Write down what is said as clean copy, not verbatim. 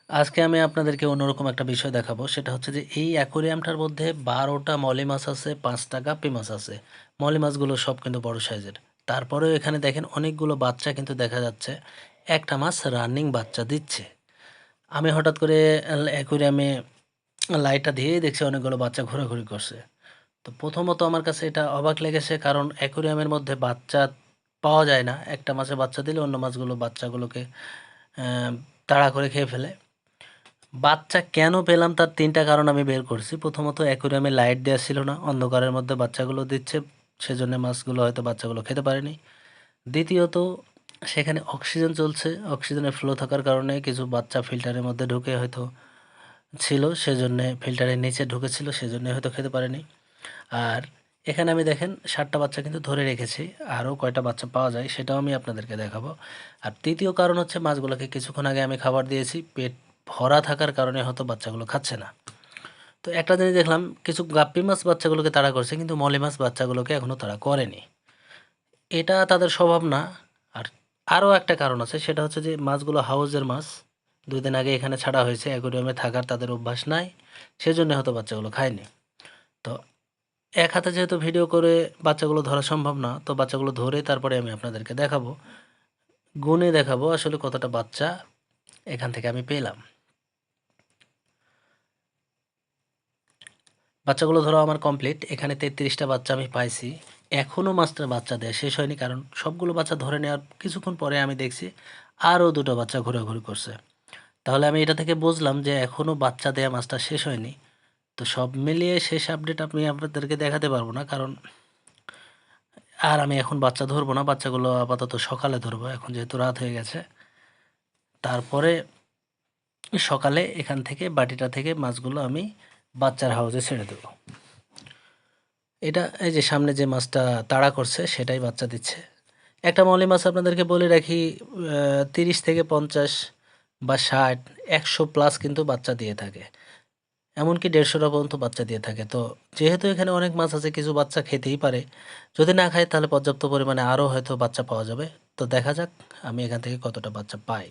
আজকে আমি আপনাদেরকে অন্যরকম একটা বিষয় দেখাবো। সেটা হচ্ছে যে এই অ্যাকোরিয়ামটার মধ্যে ১২টা মলি মাছ আছে, ৫টা গাপ্পি মাছ আছে। মলি মাছগুলো সব কিন্তু বড় সাইজের। তারপরেও এখানে দেখেন অনেকগুলো বাচ্চা কিন্তু দেখা যাচ্ছে। একটা মাছ রানিং বাচ্চা দিচ্ছে। আমি হঠাৎ করে অ্যাকোরিয়ামে লাইটটা দিয়েই দেখছি অনেকগুলো বাচ্চা ঘোরাঘুরি করছে। তো প্রথমত আমার কাছে এটা অবাক লেগেছে, কারণ অ্যাকোরিয়ামের মধ্যে বাচ্চা পাওয়া যায় না। একটা মাছে বাচ্চা দিলে অন্য মাছগুলো বাচ্চাগুলোকে আহ, তাড়া করে খেয়ে ফেলে। বাচ্চা কেন পেলাম তার ৩টা কারণ আমি বের করছি। প্রথমত অ্যাকুরিয়ামে লাইট দেওয়া ছিল না। অন্ধকারের মধ্যে বাচ্চাগুলো দিচ্ছে, সেজন্য মাছগুলো হয়তো বাচ্চাগুলো খেতে পারেনি। দ্বিতীয়ত সেখানে অক্সিজেন চলছে। অক্সিজেনের ফ্লো থাকার কারণে কিছু বাচ্চা ফিল্টারের মধ্যে ঢুকে হয়তো ছিল, সেজন্যে ফিল্টারের নিচে ঢুকেছিল, সেজন্যে হয়তো খেতে পারেনি। আর এখানে আমি দেখেন 7টা বাচ্চা কিন্তু ধরে রেখেছি। আরও কয়টা বাচ্চা পাওয়া যায় সেটাও আমি আপনাদেরকে দেখাবো। আর তৃতীয় কারণ হচ্ছে মাছগুলোকে কিছুক্ষণ আগে আমি খাবার দিয়েছি, পেট ভরা থাকার কারণে হয়তো বাচ্চাগুলো খাচ্ছে না। তো একটা জিনিস দেখলাম, কিছু গাপ্পি মাছ বাচ্চাগুলোকে তাড়া করছে কিন্তু মলি মাছ বাচ্চাগুলোকে এখনও তাড়া করেনি। এটা তাদের স্বভাব না। আর আরও একটা কারণ আছে, সেটা হচ্ছে যে মাছগুলো হাউজের মাছ। 2 দিন আগে এখানে ছাড়া হয়েছে, অ্যাকোরিয়ামে থাকার তাদের অভ্যাস নাই, সেজন্য হয়তো বাচ্চাগুলো খায়নি। তো এক হাতে যেহেতু ভিডিও করে বাচ্চাগুলো ধরা সম্ভব না, তো বাচ্চাগুলো ধরে তারপরে আমি আপনাদেরকে দেখাবো, গুণে দেখাবো আসলে কতটা বাচ্চা এখান থেকে আমি পেলাম। বাচ্চাগুলো ধরা আমার কমপ্লিট। এখানে 33টা বাচ্চা আমি পাইছি। এখনও মাছটার বাচ্চা দেয়া শেষ হয়নি, কারণ সবগুলো বাচ্চা ধরে নেওয়ার কিছুক্ষণ পরে আমি দেখছি আরও 2টো বাচ্চা ঘোরাঘুরি করছে। তাহলে আমি এটা থেকে বুঝলাম যে এখনও বাচ্চা দেয়া মাছটা শেষ হয়নি। তো সব মিলিয়ে শেষ আপডেট আমি আপনাদেরকে দেখাতে পারবো না, কারণ আর আমি এখন বাচ্চা ধরবো না। বাচ্চাগুলো আপাতত সকালে ধরবো, এখন যেহেতু রাত হয়ে গেছে। তারপরে সকালে এখান থেকে বাটিটা থেকে মাছগুলো আমি বাচ্চার হাউজে ছেড়ে দেবো। এটা এই যে সামনে যে মাছটা তাড়া করছে সেটাই বাচ্চা দিচ্ছে। একটা মলি মাছ আপনাদেরকে বলে রাখি, 30 থেকে 50 বা 60, 100 প্লাস কিন্তু বাচ্চা দিয়ে থাকে। এমনকি 150টা পর্যন্ত বাচ্চা দিয়ে থাকে। তো যেহেতু এখানে অনেক মাছ আছে, কিছু বাচ্চা খেতেই পারে। যদি না খায় তাহলে পর্যাপ্ত পরিমাণে আরও হয়তো বাচ্চা পাওয়া যাবে। তো দেখা যাক আমি এখান থেকে কতটা বাচ্চা পাই।